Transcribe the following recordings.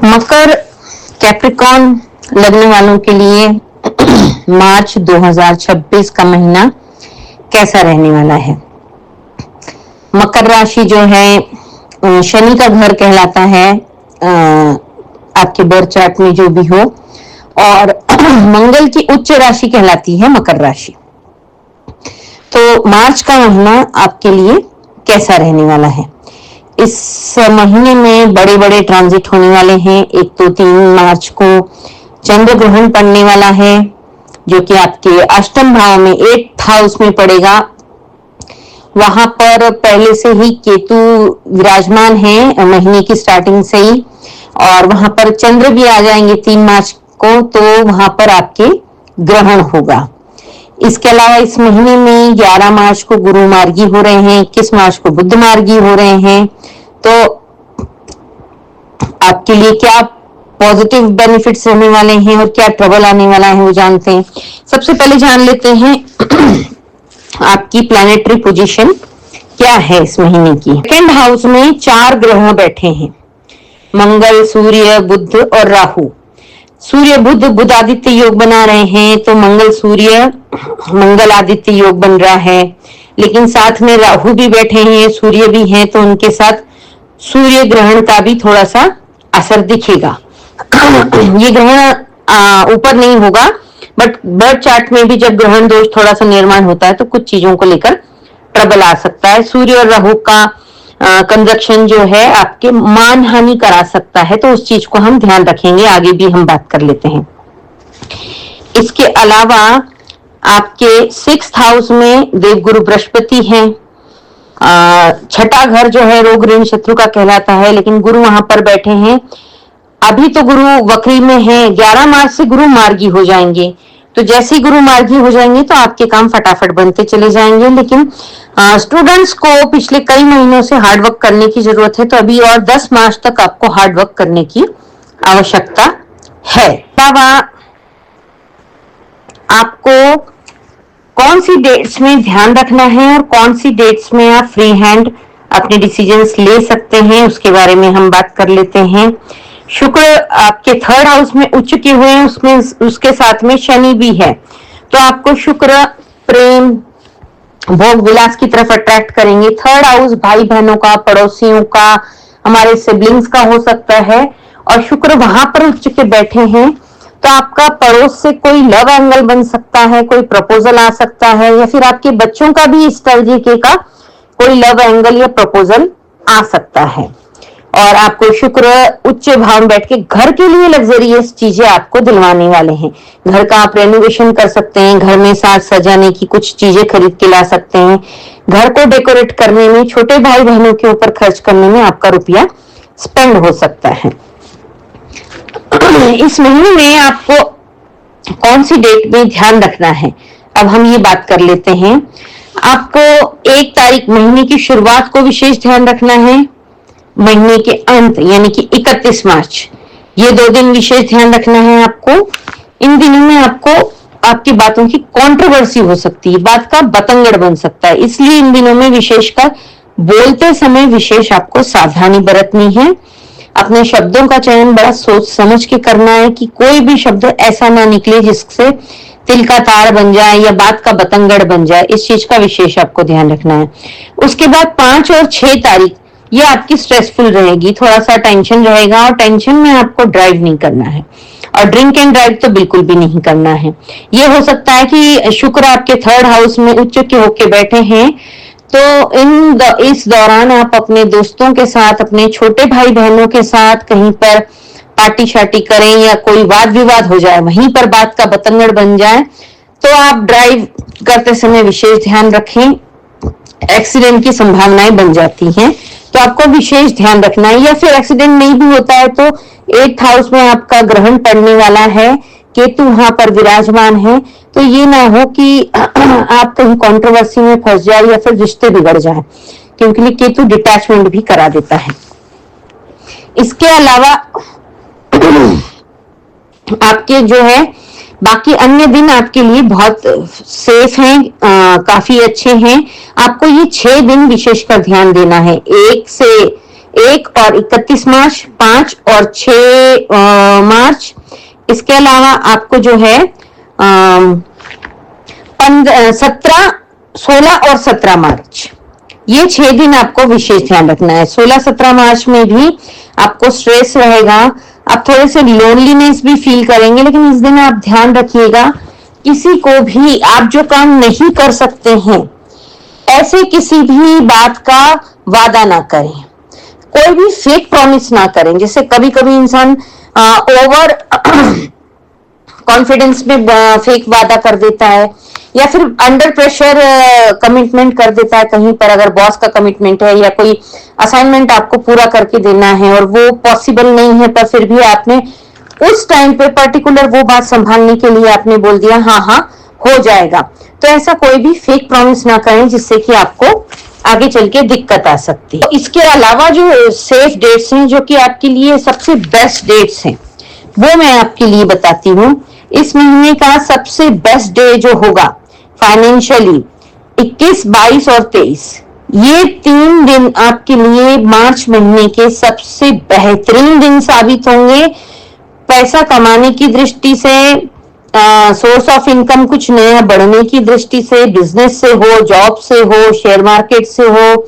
मकर Capricorn लगने वालों के लिए मार्च 2026 का महीना कैसा रहने वाला है। मकर राशि जो है शनि का घर कहलाता है आपके बर्थ चार्ट में जो भी हो, और मंगल की उच्च राशि कहलाती है मकर राशि। तो मार्च का महीना आपके लिए कैसा रहने वाला है। इस महीने में बड़े बड़े ट्रांजिट होने वाले हैं। एक तो 3 मार्च को चंद्र ग्रहण पड़ने वाला है जो कि आपके अष्टम भाव में 8th हाउस में पड़ेगा। वहां पर पहले से ही केतु विराजमान है महीने की स्टार्टिंग से ही, और वहां पर चंद्र भी आ जाएंगे 3 मार्च को, तो वहां पर आपके ग्रहण होगा। इसके अलावा इस महीने में 11 मार्च को गुरु मार्गी हो रहे हैं, 21 मार्च को बुध मार्गी हो रहे हैं। तो आपके लिए क्या पॉजिटिव बेनिफिट्स रहने वाले हैं और क्या ट्रबल आने वाला है वो जानते हैं। सबसे पहले जान लेते हैं आपकी प्लैनेटरी पोजीशन क्या है इस महीने की। सेकंड हाउस में 4 ग्रह बैठे हैं, मंगल, सूर्य, बुध और राहु। सूर्य बुध आदित्य योग बना रहे हैं, तो मंगल सूर्य मंगल आदित्य योग बन रहा है। लेकिन साथ में राहु भी बैठे हैं, सूर्य भी हैं, तो उनके साथ सूर्य ग्रहण का भी थोड़ा सा असर दिखेगा। ये ग्रहण ऊपर नहीं होगा, बट बर्थ चार्ट में भी जब ग्रहण दोष थोड़ा सा निर्माण होता है तो कुछ चीजों को लेकर ट्रबल आ सकता है। सूर्य और राहु का कंजक्शन जो है आपके मान हानि करा सकता है, तो उस चीज को हम ध्यान रखेंगे, आगे भी हम बात कर लेते हैं। इसके अलावा आपके 6th हाउस में देवगुरु बृहस्पति हैं। 6ठा घर जो है रोग ऋण शत्रु का कहलाता है, लेकिन गुरु वहां पर बैठे हैं। अभी तो गुरु वक्री में है, 11 मार्च से गुरु मार्गी हो जाएंगे। तो जैसे ही गुरु मार्गी हो जाएंगे तो आपके काम फटाफट बनते चले जाएंगे। लेकिन स्टूडेंट्स को पिछले कई महीनों से हार्डवर्क करने की जरूरत है, तो अभी और 10 मार्च तक आपको हार्डवर्क करने की आवश्यकता है। अलावा आपको कौन सी डेट्स में ध्यान रखना है और कौन सी डेट्स में आप फ्री हैंड अपने डिसीजंस ले सकते हैं, उसके बारे में हम बात कर लेते हैं। शुक्र आपके 3rd हाउस में उच्च किए हुए हैं, उसमें उसके साथ में शनि भी है, तो आपको शुक्र प्रेम भोग विलास की तरफ अट्रैक्ट करेंगे। 3rd हाउस भाई बहनों का, पड़ोसियों का, हमारे सिबलिंग्स का हो सकता है, और शुक्र वहां पर उच्च के बैठे हैं, तो आपका पड़ोस से कोई लव एंगल बन सकता है, कोई प्रपोजल आ सकता है, या फिर आपके बच्चों का भी इस तरीके का कोई लव एंगल या प्रपोजल आ सकता है। और आपको शुक्र उच्च भाव में बैठ के घर के लिए लग्जरियस चीजें आपको दिलवाने वाले हैं। घर का आप रेनोवेशन कर सकते हैं, घर में साज सजाने की कुछ चीजें खरीद के ला सकते हैं, घर को डेकोरेट करने में, छोटे भाई बहनों के ऊपर खर्च करने में आपका रुपया स्पेंड हो सकता है। इस महीने में आपको कौन सी डेट में ध्यान रखना है, अब हम ये बात कर लेते हैं। आपको 1 तारीख महीने की शुरुआत को विशेष ध्यान रखना है, महीने के अंत यानी कि 31 मार्च, ये 2 दिन विशेष ध्यान रखना है आपको। इन दिनों में आपको आपकी बातों की कंट्रोवर्सी हो सकती है, बात का बतंगड़ बन सकता है, इसलिए इन दिनों में विशेषकर बोलते समय विशेष आपको सावधानी बरतनी है। अपने शब्दों का चयन बड़ा सोच समझ के करना है कि कोई भी शब्द ऐसा ना निकले जिससे तिल का तार बन जाए या बात का बतंगड़ बन जाए, इस चीज का विशेष आपको ध्यान रखना है। उसके बाद 5 और 6 तारीख ये आपकी स्ट्रेसफुल रहेगी, थोड़ा सा टेंशन रहेगा, और टेंशन में आपको ड्राइव नहीं करना है, और ड्रिंक एंड ड्राइव तो बिल्कुल भी नहीं करना है। ये हो सकता है कि शुक्र आपके 3rd हाउस में उच्च के होके बैठे हैं, तो इस दौरान आप अपने दोस्तों के साथ, अपने छोटे भाई बहनों के साथ कहीं पर पार्टी शार्टी करें, या कोई वाद विवाद हो जाए, वहीं पर बात का बतंगड़ बन जाए, तो आप ड्राइव करते समय विशेष ध्यान रखें, एक्सीडेंट की संभावनाएं बन जाती हैं, तो आपको विशेष ध्यान रखना है। या फिर एक्सीडेंट नहीं भी होता है तो 8th हाउस में आपका ग्रहण पड़ने वाला है, केतु वहां पर विराजमान है, तो ये ना हो कि आप कहीं कंट्रोवर्सी में फंस जाए या फिर रिश्ते बिगड़ जाए, क्योंकि केतु डिटैचमेंट भी करा देता है। इसके अलावा आपके जो है बाकी अन्य दिन आपके लिए बहुत सेफ हैं, काफी अच्छे हैं। आपको ये 6 दिन विशेषकर ध्यान देना है। 1 से 1 और 31 मार्च, 5 और 6 मार्च। इसके अलावा आपको जो है 17, 16 और 17 मार्च, ये 6 दिन आपको विशेष ध्यान रखना है। 16-17 मार्च में भी आपको स्ट्रेस रहेगा, आप थोड़े से लोनलीनेस भी फील करेंगे, लेकिन इस दिन आप ध्यान रखिएगा किसी को भी आप जो काम नहीं कर सकते हैं ऐसे किसी भी बात का वादा ना करें, कोई भी फेक प्रॉमिस ना करें। जैसे कभी कभी इंसान ओवर कॉन्फिडेंस में फेक वादा कर देता है, या फिर अंडर प्रेशर कमिटमेंट कर देता है कहीं पर। अगर बॉस का कमिटमेंट है या कोई असाइनमेंट आपको पूरा करके देना है और वो पॉसिबल नहीं है, पर फिर भी आपने उस टाइम पे पर्टिकुलर वो बात संभालने के लिए आपने बोल दिया हाँ हाँ हो जाएगा। तो ऐसा कोई भी फेक प्रॉमिस ना करें जिससे कि आपको आगे चल के दिक्कत आ सकती है। इसके अलावा जो सेफ डेट्स हैं, जो कि आपके लिए सबसे बेस्ट डेट्स हैं, वो मैं आपके लिए बताती हूँ। इस महीने का सबसे बेस्ट डे जो होगा फाइनेंशियली 21, 22 और 23, ये 3 दिन आपके लिए मार्च महीने के सबसे बेहतरीन दिन साबित होंगे। पैसा कमाने की दृष्टि से, सोर्स ऑफ इनकम कुछ नया बढ़ने की दृष्टि से, बिजनेस से हो, जॉब से हो, शेयर मार्केट से हो,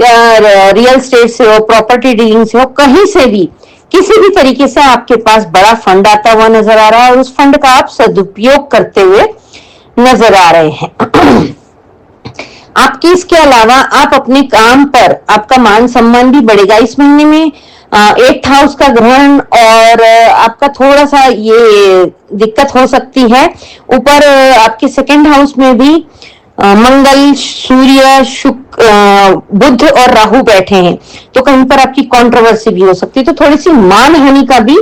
रियल एस्टेट से हो, प्रॉपर्टी डीलिंग से हो, कहीं से भी किसी भी तरीके से आपके पास बड़ा फंड आता हुआ नजर आ रहा है और उस फंड का आप सदुपयोग करते हुए नजर आ रहे हैं। आपकी इसके अलावा आप अपने काम पर आपका मान सम्मान भी बढ़ेगा। इस महीने में 8th हाउस का ग्रहण और आपका थोड़ा सा ये दिक्कत हो सकती है। ऊपर आपके 2nd हाउस में भी मंगल, सूर्य, शुक्र, बुध और राहु बैठे हैं, तो कहीं पर आपकी कंट्रोवर्सी भी हो सकती है। तो थोड़ी सी मान हानि का भी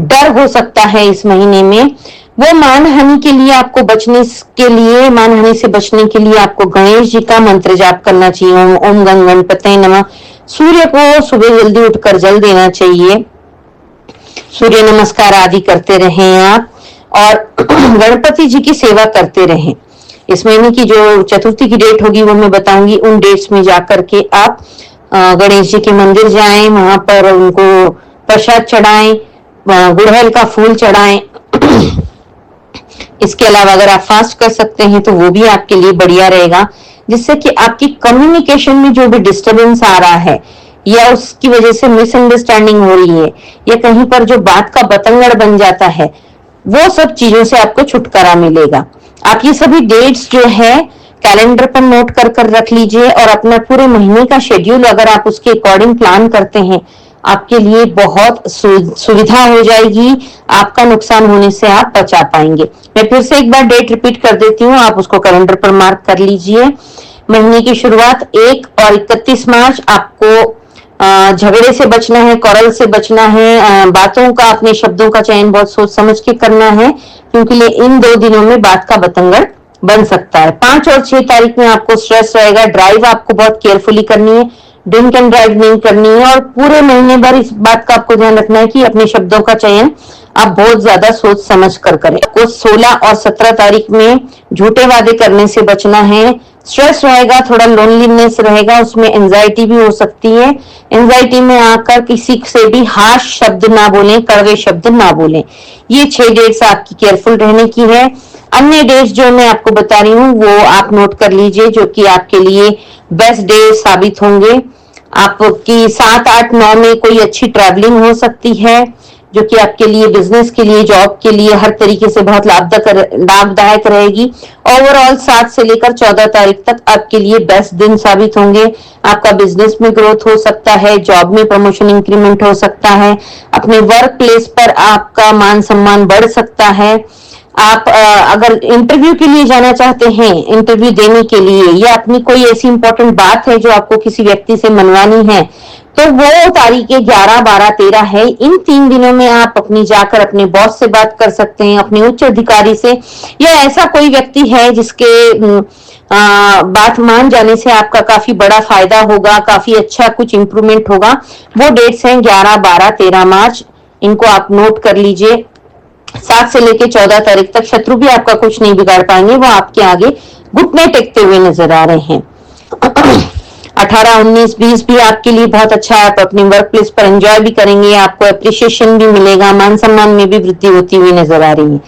डर हो सकता है इस महीने में। वो मान हानि के लिए आपको बचने के लिए, मान हानि से बचने के लिए आपको गणेश जी का मंत्र जाप करना चाहिए। ओम गं गणपतये नमः। सूर्य को सुबह जल्दी उठकर जल देना चाहिए, सूर्य नमस्कार आदि करते रहें आप, और गणपति जी की सेवा करते रहें। इस महीने की जो चतुर्थी की डेट होगी वो मैं बताऊंगी, उन डेट्स में जाकर के आप गणेश जी के मंदिर जाएं, वहां पर उनको प्रसाद चढ़ाएं, गुड़हल का फूल चढ़ाएं। इसके अलावा अगर आप फास्ट कर सकते हैं तो वो भी आपके लिए बढ़िया रहेगा, जिससे कि आपकी कम्युनिकेशन में जो भी डिस्टरबेंस आ रहा है या उसकी वजह से मिसअंडरस्टैंडिंग हो रही है या कहीं पर जो बात का बतंगड़ बन जाता है, वो सब चीजों से आपको छुटकारा मिलेगा। आप ये सभी डेट्स जो है कैलेंडर पर नोट कर रख लीजिए और अपना पूरे महीने का शेड्यूल अगर आप उसके अकॉर्डिंग प्लान करते हैं, आपके लिए बहुत सुविधा हो जाएगी, आपका नुकसान होने से आप बचा पाएंगे। मैं फिर से एक बार डेट रिपीट कर देती हूँ, आप उसको कैलेंडर पर मार्क कर लीजिए। महीने की शुरुआत 1 और 31 मार्च आपको झगड़े से बचना है, quarrel से बचना है, बातों का, अपने शब्दों का चयन बहुत सोच समझ के करना है, क्योंकि इन 2 दिनों में बात का बतंगड़ बन सकता है। 5 और 6 तारीख में आपको स्ट्रेस रहेगा, ड्राइव आपको बहुत केयरफुली करनी है, ड्रिंक एंड ड्राइव नहीं करनी है, और पूरे महीने भर इस बात का आपको ध्यान रखना है कि अपने शब्दों का चयन आप बहुत ज्यादा सोच समझ कर करें। आपको 16 और 17 तारीख में झूठे वादे करने से बचना है। स्ट्रेस रहेगा, थोड़ा लोनलीनेस रहेगा, उसमें एंजाइटी भी हो सकती है। एंजाइटी में आकर किसी से भी हार्श शब्द ना बोलें, कड़वे शब्द ना बोलें। ये 6 डेट्स आपकी केयरफुल रहने की है। अन्य डेट्स जो मैं आपको बता रही हूँ वो आप नोट कर लीजिए, जो कि आपके लिए बेस्ट डे साबित होंगे। आपकी 7, 8, 9 में कोई अच्छी ट्रैवलिंग हो सकती है, जो कि आपके लिए, बिजनेस के लिए, जॉब के लिए हर तरीके से बहुत लाभदायक रहेगी। ओवरऑल 7 से लेकर 14 तारीख तक आपके लिए बेस्ट दिन साबित होंगे। आपका बिजनेस में ग्रोथ हो सकता है, जॉब में प्रमोशन इंक्रीमेंट हो सकता है, अपने वर्क प्लेस पर आपका मान सम्मान बढ़ सकता है। आप अगर इंटरव्यू के लिए जाना चाहते हैं, इंटरव्यू देने के लिए, या अपनी कोई ऐसी इंपॉर्टेंट बात है जो आपको किसी व्यक्ति से मनवानी है, तो वो तारीखें 11, 12, 13 है। इन 3 दिनों में आप अपनी जाकर अपने बॉस से बात कर सकते हैं, अपने उच्च अधिकारी से, या ऐसा कोई व्यक्ति है जिसके बात मान जाने से आपका काफी बड़ा फायदा होगा, काफी अच्छा कुछ इंप्रूवमेंट होगा। वो डेट्स हैं 11, 12, 13 मार्च। इनको आप नोट कर लीजिए। 7 से लेकर 14 तारीख तक शत्रु भी आपका कुछ नहीं बिगाड़ पाएंगे, वो आपके आगे घुटने टेकते हुए नजर आ रहे हैं। 18, 19, 20 भी आपके लिए बहुत अच्छा है। आप अपनी वर्क प्लेस पर एंजॉय भी करेंगे, आपको अप्रिशिएशन भी मिलेगा, मान सम्मान में भी वृद्धि होती हुई नजर आ रही है।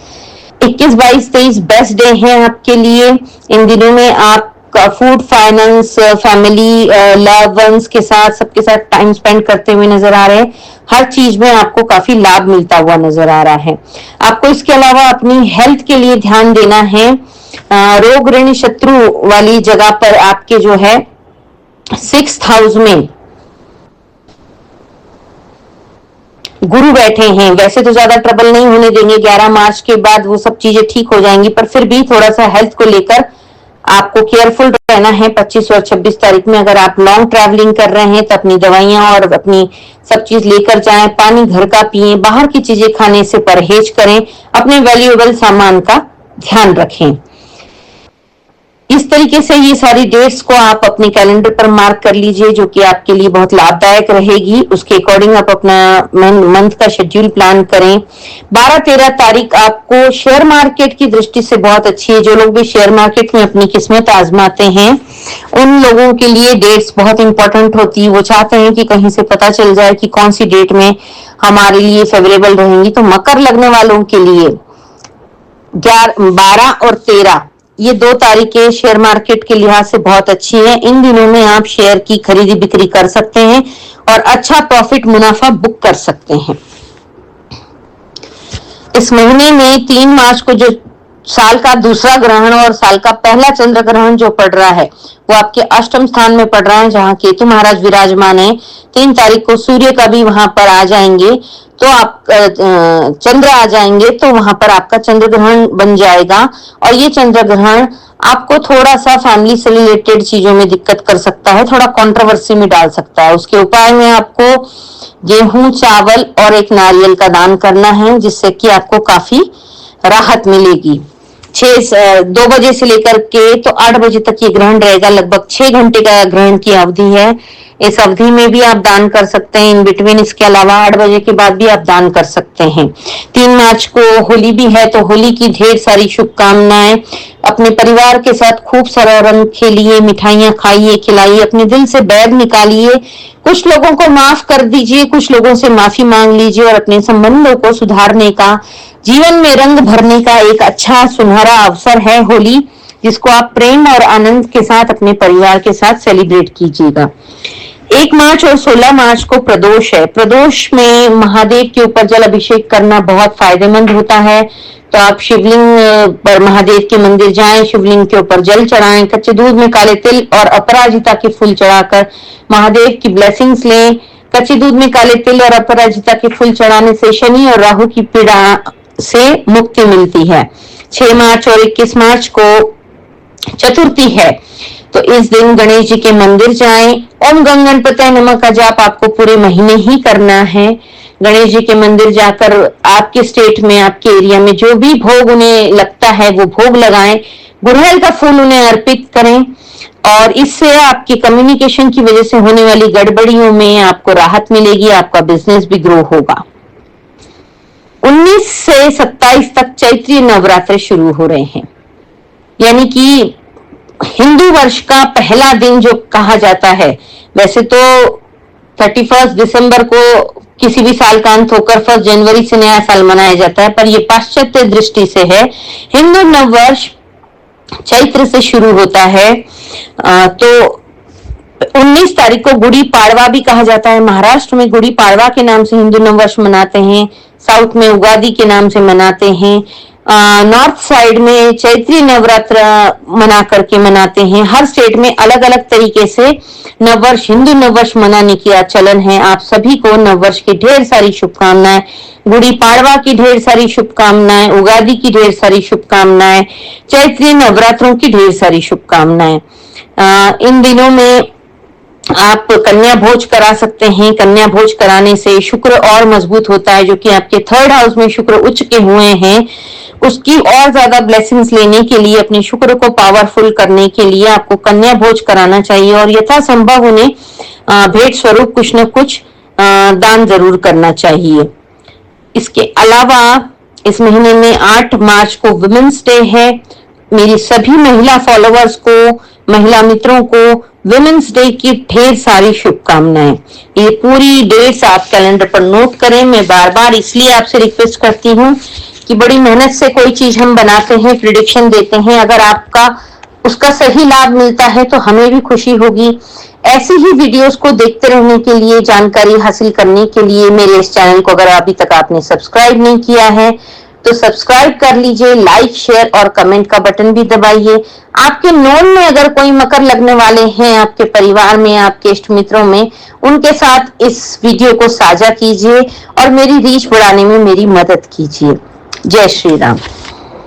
21, 22, 23 बेस्ट डे है आपके लिए। इन दिनों में आप food, finance, family, love ones के साथ, सबके साथ टाइम स्पेंड करते हुए नजर आ रहे हैं। हर चीज में आपको काफी लाभ मिलता हुआ नजर आ रहा है। आपको इसके अलावा अपनी हेल्थ के लिए ध्यान देना है। रोग ऋण शत्रु वाली जगह पर आपके जो है 6th हाउस में गुरु बैठे हैं। वैसे तो ज्यादा ट्रबल नहीं होने देंगे, 11 मार्च के बाद वो सब चीजें ठीक हो जाएंगी, पर फिर भी थोड़ा सा हेल्थ को लेकर आपको केयरफुल रहना है। 25 और 26 तारीख में अगर आप लॉन्ग ट्रैवलिंग कर रहे हैं तो अपनी दवाइयां और अपनी सब चीज लेकर जाएं। पानी घर का पिएं, बाहर की चीजें खाने से परहेज करें, अपने वैल्यूएबल सामान का ध्यान रखें। इस तरीके से ये सारी डेट्स को आप अपने कैलेंडर पर मार्क कर लीजिए, जो कि आपके लिए बहुत लाभदायक रहेगी। उसके अकॉर्डिंग आप अपना मंथ का शेड्यूल प्लान करें। 12-13 तारीख आपको शेयर मार्केट की दृष्टि से बहुत अच्छी है। जो लोग भी शेयर मार्केट में अपनी किस्मत आजमाते हैं, उन लोगों के लिए डेट्स बहुत इंपॉर्टेंट होती है। वो चाहते हैं कि कहीं से पता चल जाए कि कौन सी डेट में हमारे लिए फेवरेबल रहेंगी। तो मकर लगने वालों के लिए 12 और 13 ये 2 तारीखें शेयर मार्केट के लिहाज से बहुत अच्छी है। इन दिनों में आप शेयर की खरीदी बिक्री कर सकते हैं और अच्छा प्रॉफिट मुनाफा बुक कर सकते हैं। इस महीने में 3 मार्च को जो साल का दूसरा ग्रहण और साल का पहला चंद्र ग्रहण जो पड़ रहा है वो आपके अष्टम स्थान में पड़ रहा है, जहां केतु महाराज विराजमान है। 3 तारीख को सूर्य का भी वहां पर आ जाएंगे, तो आप चंद्र आ जाएंगे, तो वहां पर आपका चंद्र ग्रहण बन जाएगा। और ये चंद्र ग्रहण आपको थोड़ा सा फैमिली से रिलेटेड चीजों में दिक्कत कर सकता है, थोड़ा कंट्रोवर्सी में डाल सकता है। उसके उपाय में आपको गेहूं, चावल और एक नारियल का दान करना है, जिससे कि आपको काफी राहत मिलेगी। 2 बजे से लेकर के तो 8 बजे तक ये ग्रहण रहेगा। लगभग 6 घंटे का ग्रहण की अवधि है। इस अवधि में भी आप दान कर सकते हैं इन बिटवीन। इसके अलावा 8 बजे के बाद भी आप दान कर सकते हैं। 3 मार्च को होली भी है, तो होली की ढेर सारी शुभकामनाएं। अपने परिवार के साथ खूब सारा रंग खेलिए, मिठाइयां खाइए, खिलाइए, अपने दिल से बैर निकालिए। कुछ लोगों को माफ कर दीजिए, कुछ लोगों से माफी मांग लीजिए और अपने संबंधों को सुधारने का, जीवन में रंग भरने का एक अच्छा सुनहरा अवसर है होली, जिसको आप प्रेम और आनंद के साथ अपने परिवार के साथ सेलिब्रेट कीजिएगा। 1 मार्च और 16 मार्च को प्रदोष है। प्रदोष में महादेव के ऊपर जल अभिषेक करना बहुत फायदेमंद होता है। तो आप शिवलिंग पर महादेव के मंदिर जाएं, शिवलिंग के ऊपर जल चढ़ाएं, कच्चे दूध में काले तिल और अपराजिता के फूल चढ़ाकर महादेव की ब्लेसिंग्स लें। कच्चे दूध में काले तिल और अपराजिता के फूल चढ़ाने से शनि और राहु की पीड़ा से मुक्ति मिलती है। 6 मार्च और 21 मार्च को चतुर्थी है, तो इस दिन गणेश जी के मंदिर जाएं। ओम गंग गणपतये नमः का जाप आपको पूरे महीने ही करना है। गणेश जी के मंदिर जाकर आपके स्टेट में, आपके एरिया में जो भी भोग उन्हें लगता है वो भोग लगाएं। गुड़हल का फूल उन्हें अर्पित करें और इससे आपकी कम्युनिकेशन की वजह से होने वाली गड़बड़ियों में आपको राहत मिलेगी, आपका बिजनेस भी ग्रो होगा। 19 से 27 तक चैत्रीय नवरात्र शुरू हो रहे हैं, यानी कि हिंदू वर्ष का पहला दिन जो कहा जाता है। वैसे तो 31 दिसंबर को किसी भी साल का अंत होकर 1 जनवरी से नया साल मनाया जाता है, पर यह पाश्चात्य दृष्टि से है। हिंदू नववर्ष चैत्र से शुरू होता है। तो 19 तारीख को गुड़ी पाड़वा भी कहा जाता है। महाराष्ट्र में गुड़ी पाड़वा के नाम से हिंदू नववर्ष मनाते हैं, साउथ में उगादि के नाम से मनाते हैं, नॉर्थ साइड में चैत्री नवरात्र मना करके मनाते हैं। हर स्टेट में अलग अलग तरीके से नववर्ष, हिंदू नववर्ष मनाने की चलन है। आप सभी को नववर्ष की ढेर सारी शुभकामनाएं, गुड़ी पाड़वा की ढेर सारी शुभकामनाएं, उगादि की ढेर सारी शुभकामनाएं, चैत्री नवरात्रों की ढेर सारी शुभकामनाएं। इन दिनों में आप कन्या भोज करा सकते हैं। कन्या भोज कराने से शुक्र और मजबूत होता है, जो कि आपके 3rd हाउस में शुक्र उच्च के हुए हैं। उसकी और ज्यादा ब्लेसिंग्स लेने के लिए, अपने शुक्र को पावरफुल करने के लिए आपको कन्या भोज कराना चाहिए और यथासंभव उन्हें भेंट स्वरूप कुछ न कुछ दान जरूर करना चाहिए। इसके अलावा इस महीने में 8 मार्च को वुमेन्स डे है। मेरी सभी महिला फॉलोअर्स को महिला मित्रों को विमेंस डे की ढेर सारी शुभकामनाएं। ये पूरी डेट्स आप कैलेंडर पर नोट करें। मैं बार बार इसलिए आपसे रिक्वेस्ट करती हूँ कि बड़ी मेहनत से कोई चीज हम बनाते हैं, प्रिडिक्शन देते हैं, अगर आपका उसका सही लाभ मिलता है तो हमें भी खुशी होगी। ऐसी ही वीडियोस को देखते रहने के लिए, जानकारी हासिल करने के लिए मेरे इस चैनल को अगर अभी तक आपने सब्सक्राइब नहीं किया है तो सब्सक्राइब कर लीजिए, लाइक, शेयर और कमेंट का बटन भी दबाइए। आपके नोन में अगर कोई मकर लगने वाले हैं, आपके परिवार में, आपके इष्ट मित्रों में, उनके साथ इस वीडियो को साझा कीजिए और मेरी रीच बढ़ाने में मेरी मदद कीजिए। जय श्री राम।